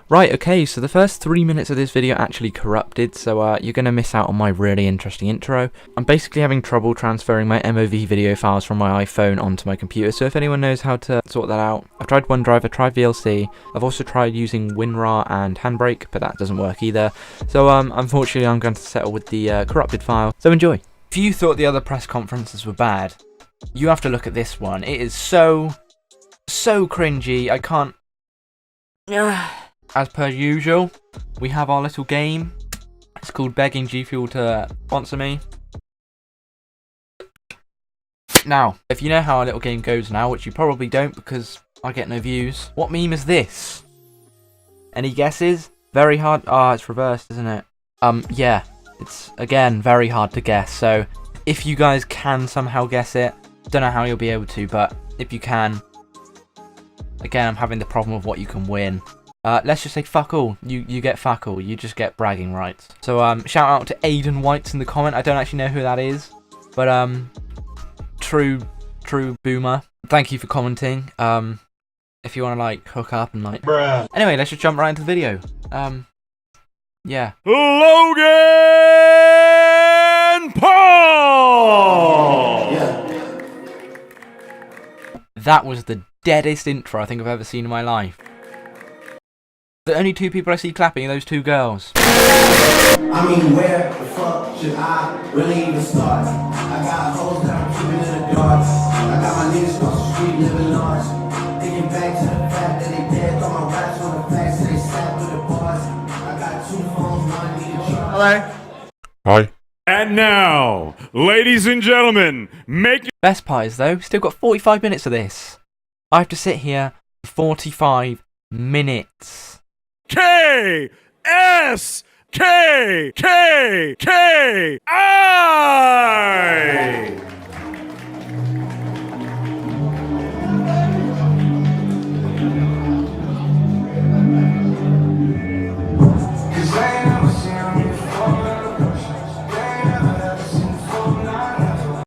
Right, okay, so the first 3 minutes of this video actually corrupted, so you're going to miss out on my really interesting intro. I'm basically having trouble transferring my MOV video files from my iPhone onto my computer, so if anyone knows how to sort that out. I've tried OneDrive, I've tried VLC, I've also tried using WinRAR and Handbrake, but that doesn't work either. So unfortunately I'm going to settle with the corrupted file, so enjoy. If you thought the other press conferences were bad, you have to look at this one. It is so cringy, I can't... As per usual, we have our little game. It's called Begging G Fuel to sponsor me. Now, if you know how our little game goes now, which you probably don't because I get no views, what meme is this? Any guesses? Very hard. Ah, it's reversed, isn't it? Yeah, it's again very hard to guess. So, if you guys can somehow guess it, don't know how you'll be able to, but if you can, again, I'm having the problem of what you can win. Let's just say fuck all. You get fuck all. You just get bragging rights. So shout out to Aiden Whites in the comment. I don't actually know who that is, but true boomer. Thank you for commenting. If you want to like hook up and like. Bruh. Anyway, let's just jump right into the video. Yeah. Logan Paul. Yeah. That was the deadest intro I think I've ever seen in my life. The only two people I see clapping are those two girls. I mean, where the fuck should I really even start? I got hoes that I'm keeping in the dark. I got my niggas across the street living large. Thinking back to the fact that they dead. Throw my raps on the facts and they sat with the bars. I got 2 phones, one need a charge. Hello. Hi. And now, ladies and gentlemen, make... Best part is though, still got 45 minutes of this. I have to sit here for 45 minutes. KSI. To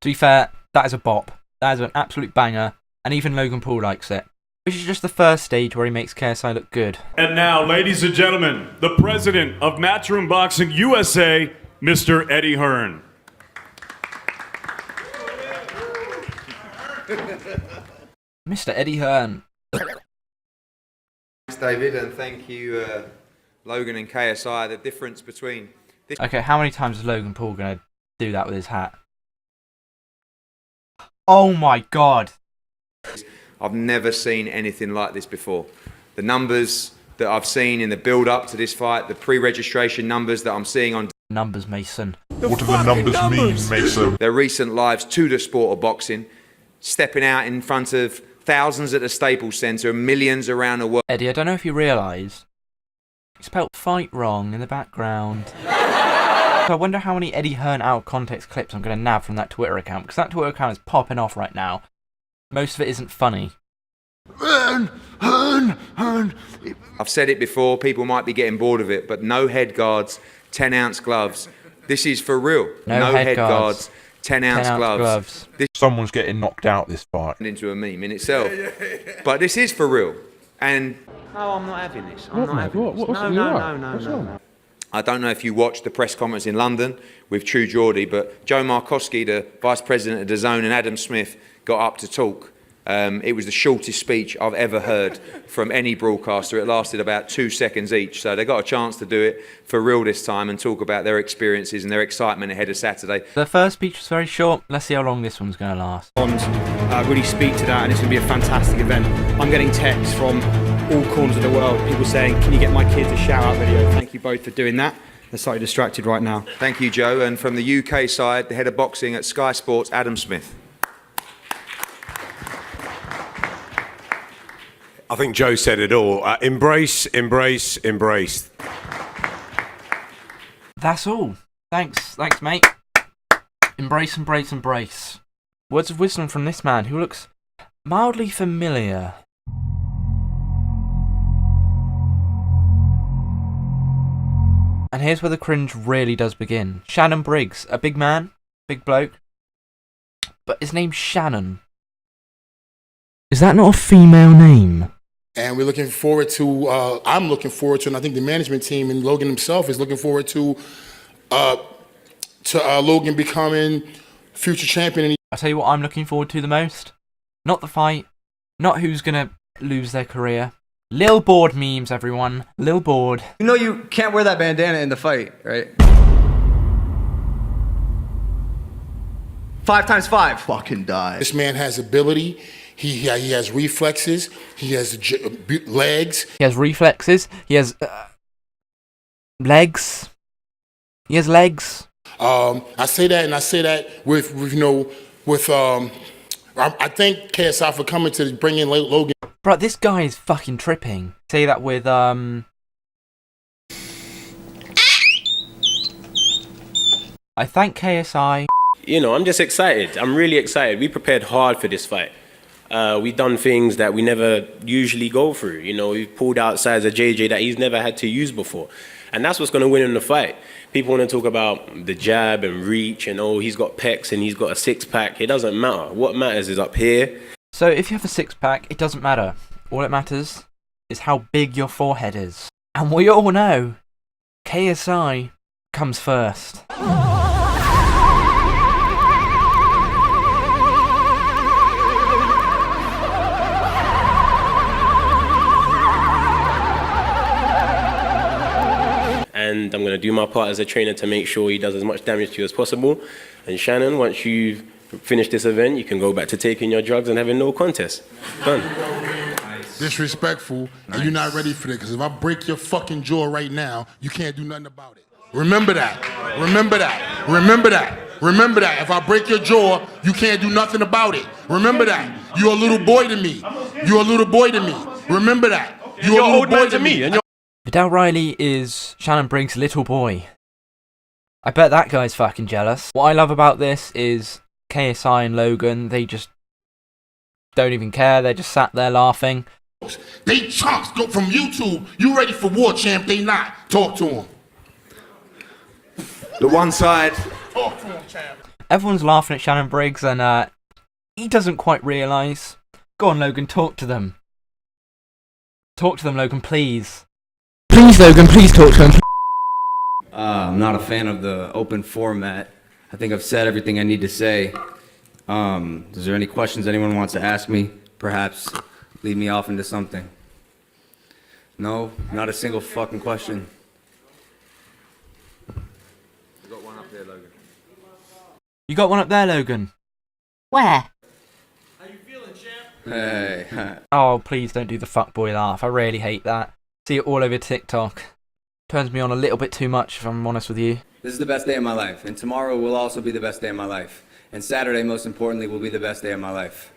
be fair, that is a bop. That is an absolute banger, and even Logan Paul likes it. Which is just the first stage where he makes KSI look good. And now, ladies and gentlemen, the president of Matchroom Boxing USA, Mr. Eddie Hearn. Mr. Eddie Hearn. Thanks, David, and thank you, Logan and KSI. The difference between this... Okay, how many times is Logan Paul going to do that with his hat? Oh my god. I've never seen anything like this before. The numbers that I've seen in the build-up to this fight, the pre-registration numbers that I'm seeing on... Numbers, Mason. What do the numbers mean, Mason? Their recent lives to the sport of boxing, stepping out in front of thousands at the Staples Centre, millions around the world. Eddie, I don't know if you realise, you spelled fight wrong in the background. So I wonder how many Eddie Hearn out of context clips I'm going to nab from that Twitter account, because that Twitter account is popping off right now. Most of it isn't funny. I've said it before, people might be getting bored of it, but no head guards, 10-ounce gloves. This is for real. No head guards, 10-ounce gloves. Someone's getting knocked out this fight. Into a meme in itself. But this is for real. And no, I'm not having this. I'm not having this. No. I don't know if you watched the press conference in London with True Geordie, but Joe Markowski, the vice president of DAZN, and Adam Smith got up to talk. It was the shortest speech I've ever heard from any broadcaster. It lasted about 2 seconds each. So they got a chance to do it for real this time and talk about their experiences and their excitement ahead of Saturday. The first speech was very short. Let's see how long this one's going to last. Really speak to that, and it's going to be a fantastic event. I'm getting texts from all corners of the world, people saying, can you get my kids a shout-out video? Thank you both for doing that. They're slightly distracted right now. Thank you, Joe. And from the UK side, the head of boxing at Sky Sports, Adam Smith. I think Joe said it all. Embrace, embrace, embrace. That's all. Thanks, mate. Embrace, embrace, embrace. Words of wisdom from this man who looks mildly familiar. And here's where the cringe really does begin. Shannon Briggs, a big man, big bloke, but his name's Shannon. Is that not a female name? And we're looking forward to, I'm looking forward to, and I think the management team and Logan himself is looking forward to Logan becoming future champion. I'll tell you what I'm looking forward to the most. Not the fight. Not who's going to lose their career. Lil Board memes, everyone. Lil Board. You know you can't wear that bandana in the fight, right? 5 times 5. Fucking die. This man has ability. He has reflexes. He has legs. He has reflexes. He has legs. He has legs. I say that with I thank KSI for coming to bring in Logan. Bro, this guy is fucking tripping. Say that with I thank KSI. You know, I'm just excited. I'm really excited. We prepared hard for this fight. We've done things that we never usually go through. You know, we've pulled out sides of JJ that he's never had to use before. And that's what's going to win in the fight. People want to talk about the jab and reach and, oh, he's got pecs and he's got a six-pack. It doesn't matter. What matters is up here. So if you have a six-pack, it doesn't matter. All that matters is how big your forehead is. And we all know KSI comes first. And I'm going to do my part as a trainer to make sure he does as much damage to you as possible. And Shannon, once you've finished this event, you can go back to taking your drugs and having no contest. Done. Disrespectful, and you're not ready for it, because if I break your fucking jaw right now, you can't do nothing about it. Remember that. Remember that. Remember that. Remember that. If I break your jaw, you can't do nothing about it. Remember that. You're a little boy to me. You're a little boy to me. Remember that. You're a little boy to me. Vidal Riley is Shannon Briggs' little boy. I bet that guy's fucking jealous. What I love about this is KSI and Logan, they just don't even care. They're just sat there laughing. They chunks go from YouTube. You ready for war, champ? They not. Talk to him. The one side. Talk to him, champ. Everyone's laughing at Shannon Briggs and he doesn't quite realise. Go on, Logan, talk to them. Talk to them, Logan, please. Please, Logan, please talk to him. I'm not a fan of the open format. I think I've said everything I need to say. Is there any questions anyone wants to ask me? Perhaps lead me off into something. No, not a single fucking question. You got one up there, Logan. You got one up there, Logan. Where? How you feeling, champ? Hey. Oh, please don't do the fuckboy laugh. I really hate that. See it all over TikTok. Turns me on a little bit too much, if I'm honest with you. This is the best day of my life, and tomorrow will also be the best day of my life. And Saturday, most importantly, will be the best day of my life.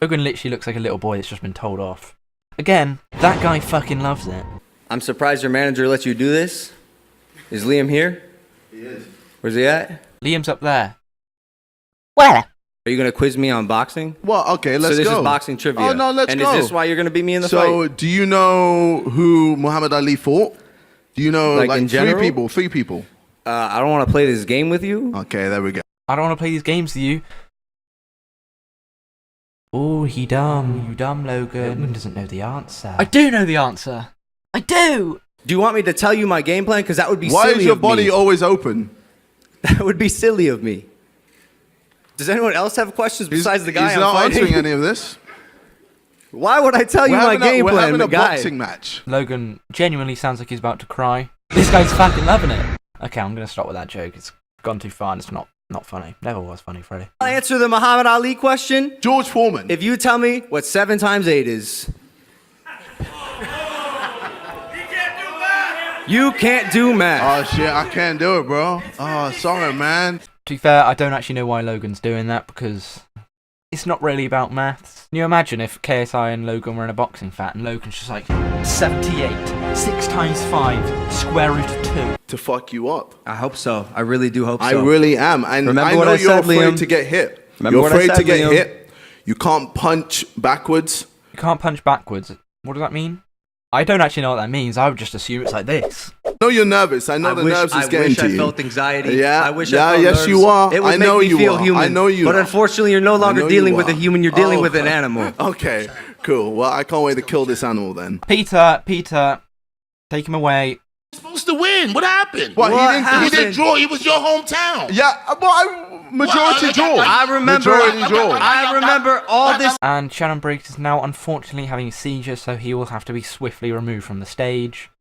Logan literally looks like a little boy that's just been told off. Again, that guy fucking loves it. I'm surprised your manager lets you do this. Is Liam here? He is. Where's he at? Liam's up there. Where? Are you going to quiz me on boxing? Well, okay, let's go. So this is boxing trivia. Oh, no, let's and go. And is this why you're going to beat me in the fight? So, do you know who Muhammad Ali fought? Do you know, Like in general? Three people. I don't want to play this game with you. Okay, there we go. I don't want to play these games with you. Oh, he dumb. You dumb, Logan. Logan doesn't know the answer. I do know the answer. I do. Do you want me to tell you my game plan? Because that would be Why silly of me. is your body always open? That would be silly of me. Does anyone else have questions besides the guy He's I'm not fighting? answering any of this. Why would I tell you my game We're plan, having the a guy? boxing match. Logan genuinely sounds like he's about to cry. This guy's fucking loving it. Okay, I'm going to stop with that joke. It's gone too far and it's not funny. Never was funny, Freddie. I'll answer the Muhammad Ali question. George Foreman. If you tell me what 7 times 8 is. You can't do math. Oh, shit, I can't do it, bro. Oh, sorry, man. To be fair, I don't actually know why Logan's doing that because it's not really about maths. Can you imagine if KSI and Logan were in a boxing fight and Logan's just like 78, 6 times 5, square root of 2. To fuck you up. I hope so. I really do hope so. I really am. And Remember I what know I you're said, afraid Liam? to get hit. Remember You're what I afraid said, to get Liam? hit. You can't punch backwards. You can't punch backwards. What does that mean? I don't actually know what that means. I would just assume it's like this. No, you're nervous. I know the nerves is getting to you. I felt anxiety. Yeah. I wish I felt yes, nerves. you are. It would I know make me you feel are. human. I know you But are. unfortunately, you're no longer dealing with a human. You're dealing with an animal. Okay, cool. Well, I can't wait to kill this animal then. Peter, take him away. Supposed to win. What happened? What, He didn't draw. It was your hometown. Yeah, majority draw. I remember. Majority draw. I remember all this. And Shannon Briggs is now unfortunately having a seizure, so he will have to be swiftly removed from the stage.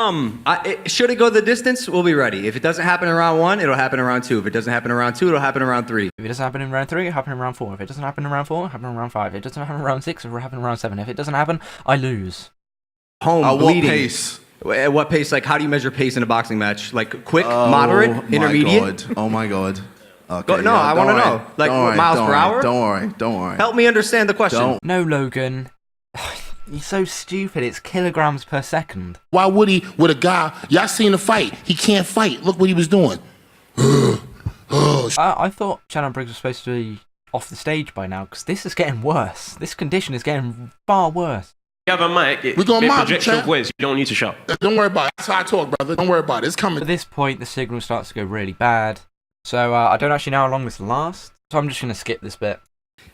Should it go the distance? We'll be ready. If it doesn't happen in round 1, it'll happen in round 2. If it doesn't happen in round 2, it'll happen in round 3. If it doesn't happen in round 3, it'll happen in round 4. If it doesn't happen in round 4, it'll happen in round 5. If it doesn't happen in round 6, it'll happen in round 7. If it doesn't happen, I lose. Home bleeding. What pace? At what pace? Like, how do you measure pace in a boxing match? Like, quick, moderate, intermediate? Oh my god. Okay, No, I want to know. Like, what, miles per hour? Don't worry. Help me understand the question. No, Logan. You're so stupid. It's kilograms per second. Why would he with a guy? Y'all seen the fight. He can't fight. Look what he was doing. I thought Shannon Briggs was supposed to be off the stage by now, because this is getting worse. This condition is getting far worse. You have a mic, We're gonna mob you, projects your champ. voice. You don't need to shout. Don't worry about it. That's how I talk, brother. Don't worry about it. It's coming. At this point, the signal starts to go really bad. So I don't actually know how long this lasts, so I'm just going to skip this bit.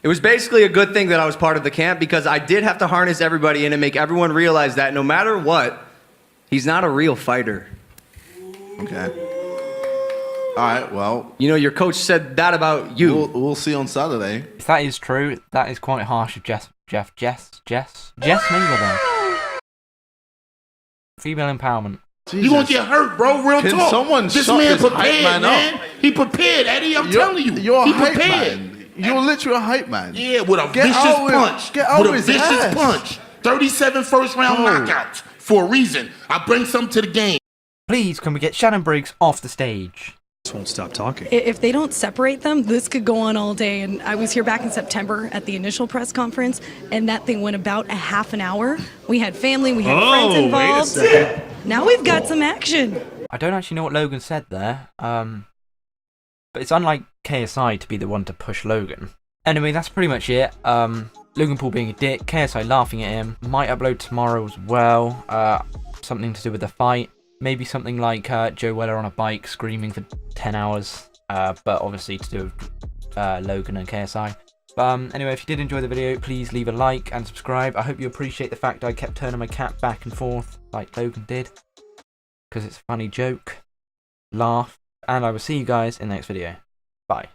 It was basically a good thing that I was part of the camp, because I did have to harness everybody in and make everyone realize that no matter what, he's not a real fighter. Okay. All right. Well, you know, your coach said that about you. We'll see on Saturday. If that is true, that is quite harsh of Jess Mayweather. Female empowerment. You gonna get hurt, bro. Real Can talk. someone This shut man this prepared, hype man up? He prepared, Eddie. I'm telling you. You're he a hype prepared. man. You're literally a hype man. Yeah, with a Get vicious out with- punch. get out with a his vicious ass. punch. 37 first round knockouts for a reason. I bring something to the game. Please, can we get Shannon Briggs off the stage? Just won't stop talking. If they don't separate them, this could go on all day. And I was here back in September at the initial press conference, and that thing went about a half an hour. We had family, we had friends involved. Wait a second. Now we've got some action. I don't actually know what Logan said there, but it's unlike KSI to be the one to push Logan. Anyway, that's pretty much it. Logan Paul being a dick, KSI laughing at him. Might upload tomorrow as well. Something to do with the fight. Maybe something like Joe Weller on a bike screaming for 10 hours. But obviously to do with Logan and KSI. Anyway, if you did enjoy the video, please leave a like and subscribe. I hope you appreciate the fact I kept turning my cat back and forth like Logan did, because it's a funny joke. Laugh. And I will see you guys in the next video. Bye.